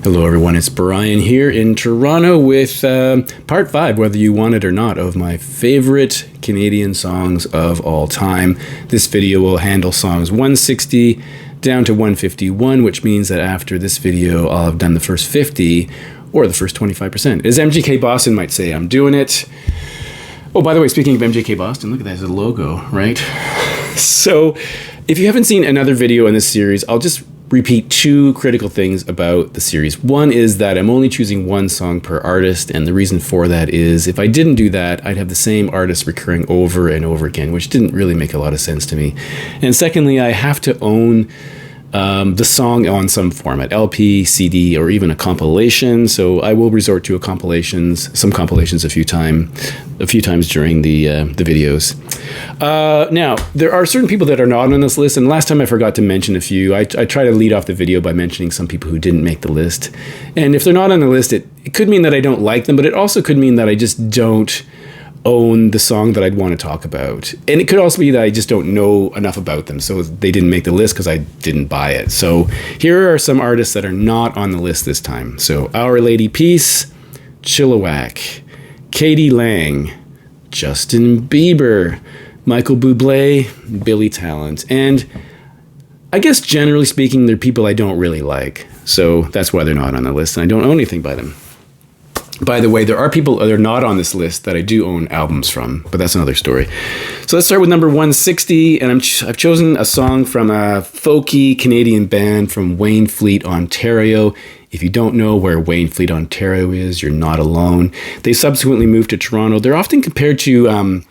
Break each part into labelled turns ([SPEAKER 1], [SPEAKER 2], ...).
[SPEAKER 1] Hello, everyone. It's Brian here in Toronto with part 5, whether you want it or not, of my favorite Canadian songs of all time. This video will handle songs 160 down to 151, which means that after this video, I'll have done the first 50 or the first 25%. As MGK Boston might say, I'm doing it. Oh, by the way, speaking of MGK Boston, look at that as a logo, right? So if you haven't seen another video in this series, I'll just repeat two critical things about the series. One is that I'm only choosing one song per artist, and the reason for that is if I didn't do that, I'd have the same artist recurring over and over again, which didn't really make a lot of sense to me. And secondly, I have to own the song on some format, LP, CD, or even a compilation. So I will resort to some compilations a few times during the videos. Now, there are certain people that are not on this list, and last time I forgot to mention a few. I try to lead off the video by mentioning some people who didn't make the list. And if they're not on the list, it could mean that I don't like them, but it also could mean that I just don't own the song that I'd want to talk about. And it could also be that I just don't know enough about them, so they didn't make the list because I didn't buy it. So here are some artists that are not on the list this time. So Our Lady Peace, Chilliwack, Katie Lang, Justin Bieber, Michael Bublé, Billy Talent. And I guess generally speaking, they're people I don't really like. So that's why they're not on the list, and I don't own anything by them. By the way, there are people that are not on this list that I do own albums from, but that's another story. So let's start with number 160, and I've chosen a song from a folky Canadian band from Waynflete, Ontario. If you don't know where Waynflete, Ontario is, you're not alone. They subsequently moved to Toronto. They're often compared to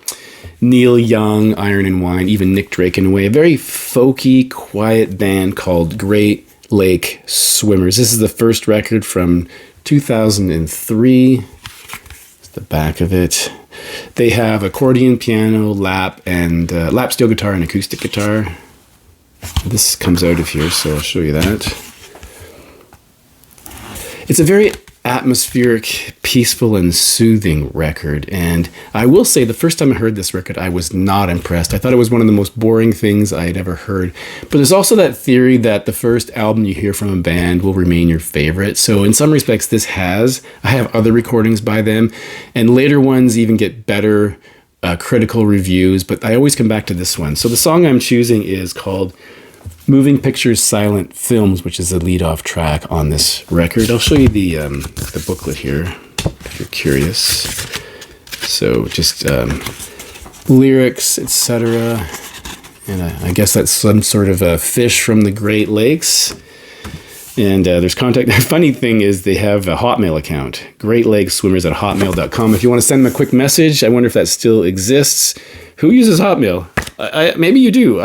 [SPEAKER 1] Neil Young, Iron and Wine, even Nick Drake in a way. A very folky, quiet band called Great Lake Swimmers. This is the first record from 2003. It's the back of it. They have accordion, piano, lap steel guitar and acoustic guitar. This comes out of here, so I'll show you that. It's a very atmospheric, peaceful, and soothing record. And I will say the first time I heard this record, I was not impressed. I thought it was one of the most boring things I had ever heard. But there's also that theory that the first album you hear from a band will remain your favorite. So in some respects, I have other recordings by them, and later ones even get better critical reviews, but I always come back to this one. So the song I'm choosing is called Moving Pictures Silent Films, which is the lead-off track on this record. I'll show you the booklet here if you're curious. So just lyrics, etc. And I guess that's some sort of a fish from the Great Lakes. And there's contact. The funny thing is they have a Hotmail account, greatlakeswimmers@hotmail.com. If you want to send them a quick message, I wonder if that still exists. Who uses Hotmail? Maybe you do.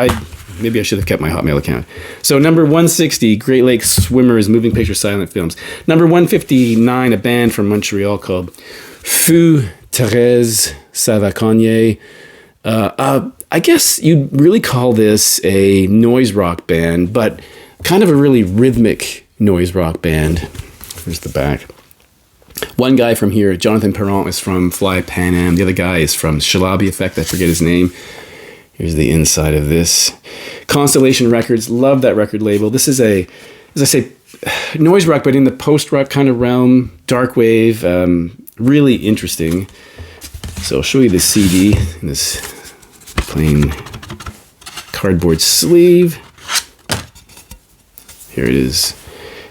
[SPEAKER 1] Maybe I should have kept my Hotmail account. So number 160, Great Lakes Swimmers, Moving Picture Silent Films. Number 159, a band from Montreal called Feu Thérèse Savacogne. I guess you'd really call this a noise rock band, but kind of a really rhythmic noise rock band. Here's the back. One guy from here, Jonathan Perron, is from Fly Pan Am. The other guy is from Shalabi Effect. I forget his name. Here's the inside of this. Constellation Records, love that record label. This is as I say, noise rock, but in the post-rock kind of realm, dark wave, really interesting. So I'll show you the CD in this plain cardboard sleeve. Here it is.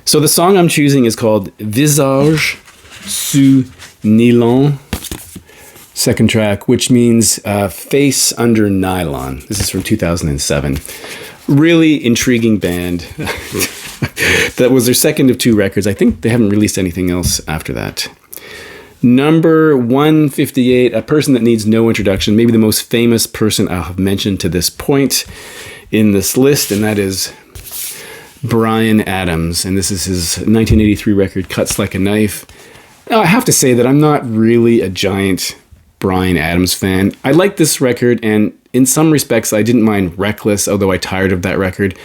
[SPEAKER 1] So the song I'm choosing is called Visage sous nylon. Second track, which means Face Under Nylon. This is from 2007. Really intriguing band. That was their second of 2 records. I think they haven't released anything else after that. Number 158, a person that needs no introduction, maybe the most famous person I'll have mentioned to this point in this list, and that is Bryan Adams. And this is his 1983 record, Cuts Like a Knife. Now, I have to say that I'm not really a giant Bryan Adams fan. I like this record, and in some respects I didn't mind Reckless, although I tired of that record.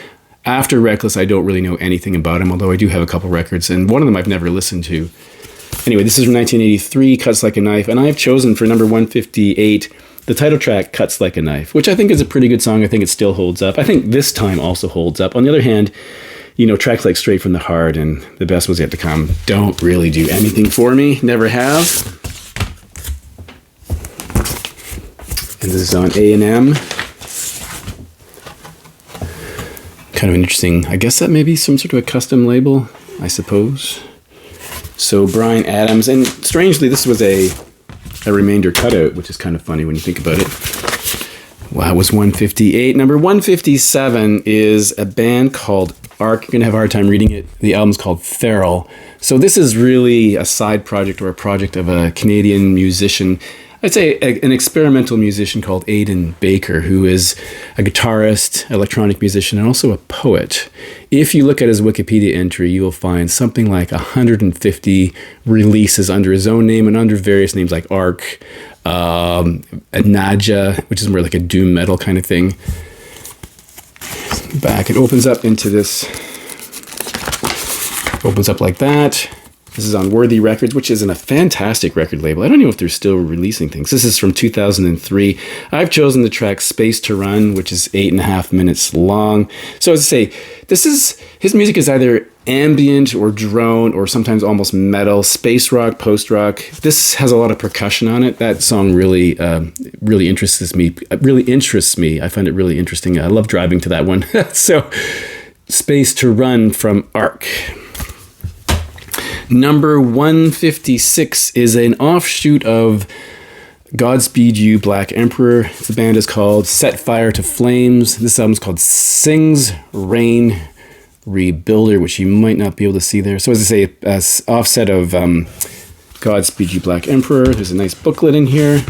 [SPEAKER 1] After Reckless, I don't really know anything about him, although I do have a couple records, and one of them I've never listened to. Anyway, this is from 1983, Cuts Like a Knife, and I have chosen for number 158 the title track, Cuts Like a Knife, which I think is a pretty good song. I think it still holds up. I think this time also holds up. On the other hand, tracks like Straight from the Heart and The Best Was Yet to Come don't really do anything for me. Never have. And this is on A&M. Kind of interesting. I guess that may be some sort of a custom label, I suppose. So Bryan Adams, and strangely, this was a Remainder cutout, which is kind of funny when you think about it. Wow, it was 158. Number 157 is a band called Arc. You're going to have a hard time reading it. The album's called Feral. So this is really a side project or a project of a Canadian musician. I'd say an experimental musician called Aidan Baker, who is a guitarist, electronic musician, and also a poet. If you look at his Wikipedia entry, you will find something like 150 releases under his own name and under various names like Arc, Naja, which is more like a doom metal kind of thing. Back, it opens up into this, opens up like that. This is on Worthy Records, which isn't a fantastic record label. I don't know if they're still releasing things. This is from 2003. I've chosen the track Space to Run, which is 8.5 minutes long. So as I say, his music is either ambient or drone or sometimes almost metal, space rock, post-rock. This has a lot of percussion on it. That song really interests me. I find it really interesting. I love driving to that one. So Space to Run from Arc. Number 156 is an offshoot of Godspeed You, Black Emperor. The band is called Set Fire to Flames. This album is called Sings Rain Rebuilder, which you might not be able to see there. So as I say, an offset of Godspeed You, Black Emperor. There's a nice booklet in here.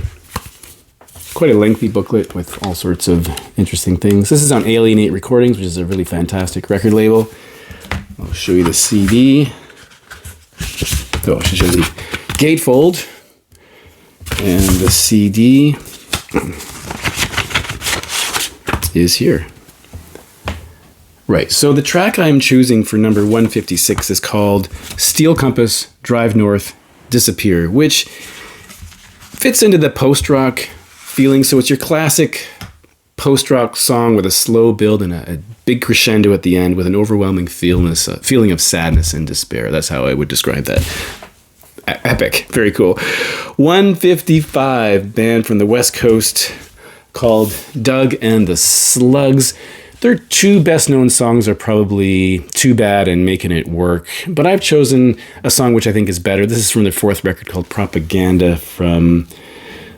[SPEAKER 1] Quite a lengthy booklet with all sorts of interesting things. This is on Alienate Recordings, which is a really fantastic record label. I'll show you the CD. So I should show the gatefold and the CD is here. Right, so the track I'm choosing for number 156 is called Steel Compass, Drive North, Disappear, which fits into the post-rock feeling. So it's your classic post-rock song with a slow build and a big crescendo at the end with an overwhelming feeling of sadness and despair. That's how I would describe that. Epic. Very cool. 155, band from the West Coast called Doug and the Slugs. Their two best-known songs are probably Too Bad and Making It Work, but I've chosen a song which I think is better. This is from their fourth record called Propaganda from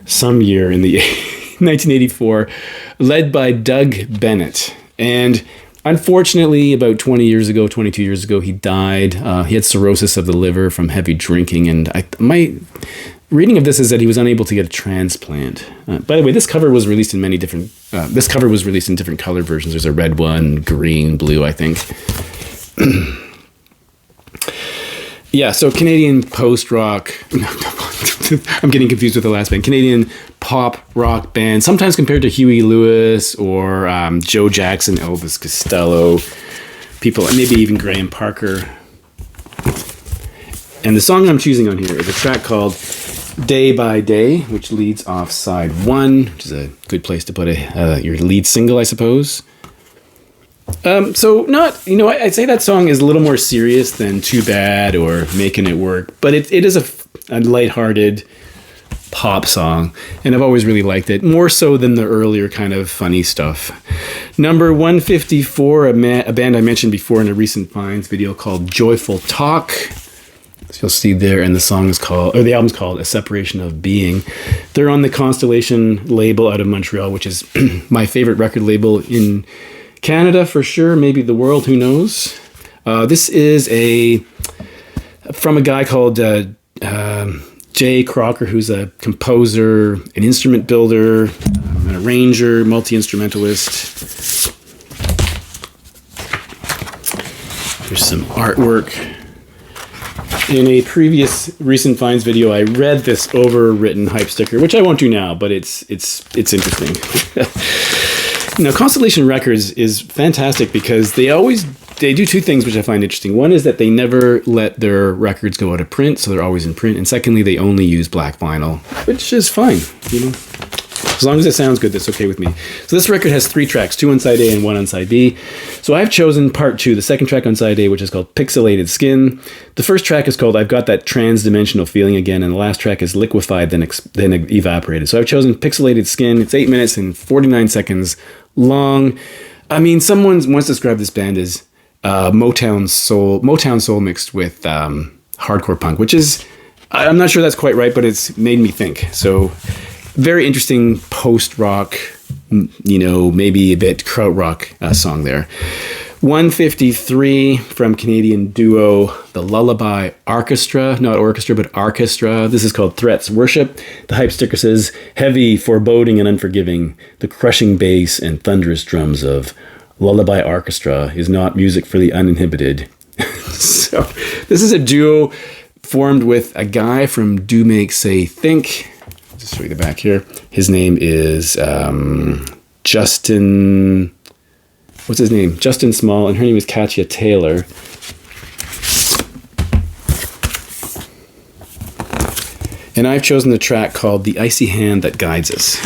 [SPEAKER 1] some year in the 1984, led by Doug Bennett. And unfortunately, about 22 years ago, he died. He had cirrhosis of the liver from heavy drinking, and my reading of this is that he was unable to get a transplant. By the way, this cover was released in many different. This cover was released in different color versions. There's a red one, green, blue, I think. Yeah, so Canadian post-rock. I'm getting confused with the last band. Canadian pop rock band, sometimes compared to Huey Lewis or Joe Jackson, Elvis Costello, people, and maybe even Graham Parker. And the song I'm choosing on here is a track called Day by Day, which leads off side one, which is a good place to put your lead single, I suppose. I'd say that song is a little more serious than Too Bad or Making It Work, but it is a lighthearted pop song, and I've always really liked it, more so than the earlier kind of funny stuff. Number 154, a band I mentioned before in a recent finds video called Joyful Talk. So you'll see there, and the album's called A Separation of Being. They're on the Constellation label out of Montreal, which is my favorite record label in Canada for sure, maybe the world, who knows. This is from a guy called Jay Crocker, who's a composer, an instrument builder, an arranger, multi-instrumentalist. There's some artwork. In a previous recent finds video, I read this overwritten hype sticker, which I won't do now, but it's interesting. Now, Constellation Records is fantastic because they do two things which I find interesting. One is that they never let their records go out of print, so they're always in print. And secondly, they only use black vinyl, which is fine, As long as it sounds good, that's okay with me. So this record has 3 tracks, 2 on side A and 1 on side B. So I've chosen part 2, the second track on side A, which is called Pixelated Skin. The first track is called I've Got That Trans-Dimensional Feeling Again, and the last track is Liquefied, then Evaporated. So I've chosen Pixelated Skin. It's 8 minutes and 49 seconds long. I mean, someone once described this band as Motown soul mixed with hardcore punk, which is, I'm not sure that's quite right, but it's made me think. So very interesting post-rock, maybe a bit krautrock song there. 153 from Canadian duo The Lullaby Orchestra, not orchestra, but orchestra. This is called Threats Worship. The hype sticker says, heavy, foreboding, and unforgiving. The crushing bass and thunderous drums of Lullaby Orchestra is not music for the uninhibited. So this is a duo formed with a guy from Do Make Say Think. Just show you the back here. His name is Justin. What's his name? Justin Small, and her name is Katya Taylor. And I've chosen the track called The Icy Hand That Guides Us.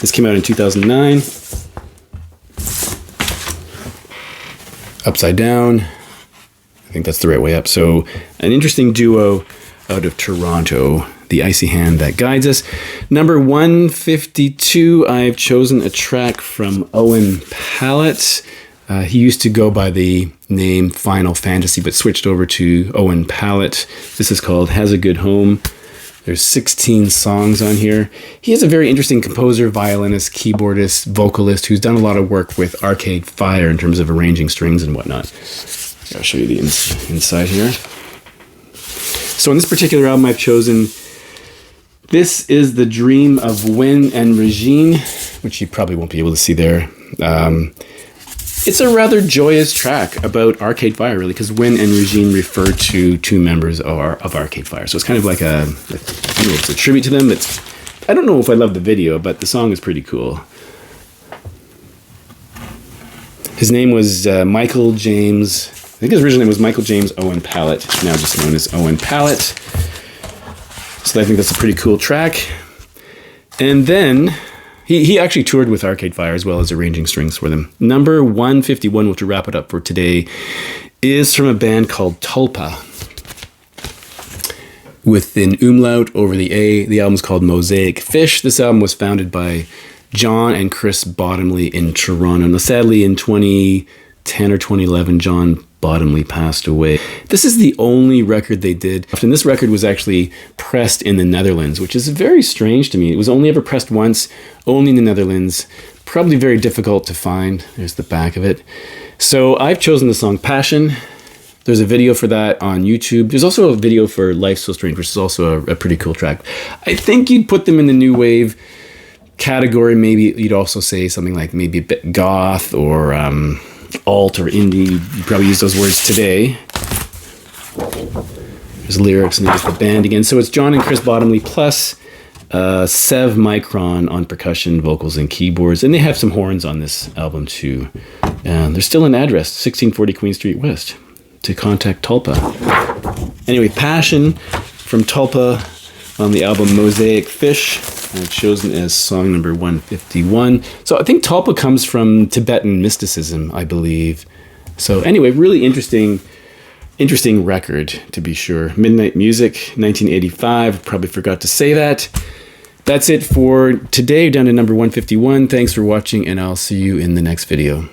[SPEAKER 1] This came out in 2009. Upside down. I think that's the right way up. So an interesting duo out of Toronto, The Icy Hand That Guides Us. Number 152, I've chosen a track from Owen Pallett. He used to go by the name Final Fantasy, but switched over to Owen Pallett. This is called Has a Good Home. There's 16 songs on here. He is a very interesting composer, violinist, keyboardist, vocalist who's done a lot of work with Arcade Fire in terms of arranging strings and whatnot. I'll show you the inside here. So in this particular album, I've chosen This Is the Dream of Win and Regine, which you probably won't be able to see there. It's a rather joyous track about Arcade Fire, really, because Win and Regine refer to 2 members of Arcade Fire. So it's kind of like it's a tribute to them. I don't know if I love the video, but the song is pretty cool. His name was Michael James. I think his original name was Michael James Owen Pallett, now just known as Owen Pallett. So I think that's a pretty cool track. And then he actually toured with Arcade Fire as well as arranging strings for them. Number 151, which will wrap it up for today, is from a band called Tulpa, with an umlaut over the A. The album's called Mosaic Fish. This album was founded by John and Chris Bottomley in Toronto. Now, sadly, in 2010 or 2011, John Bottomley passed away. This is the only record they did. And this record was actually pressed in the Netherlands, which is very strange to me. It was only ever pressed once, only in the Netherlands. Probably very difficult to find. There's the back of it. So I've chosen the song Passion. There's a video for that on YouTube. There's also a video for Life So Strange, which is also a pretty cool track. I think you'd put them in the new wave category. Maybe you'd also say something like maybe a bit goth or alt or indie. You probably use those words today. There's lyrics and there's the band again. So it's John and Chris Bottomley plus Sev Micron on percussion, vocals, and keyboards. And they have some horns on this album too. And there's still an address, 1640 Queen Street West, to contact Tulpa. Anyway, Passion from Tulpa on the album Mosaic Fish. I've chosen as song number 151. So I think Tulpa comes from Tibetan mysticism, I believe. So anyway, really interesting record, to be sure. Midnight Music, 1985. Probably forgot to say that. That's it for today, down to number 151. Thanks for watching, and I'll see you in the next video.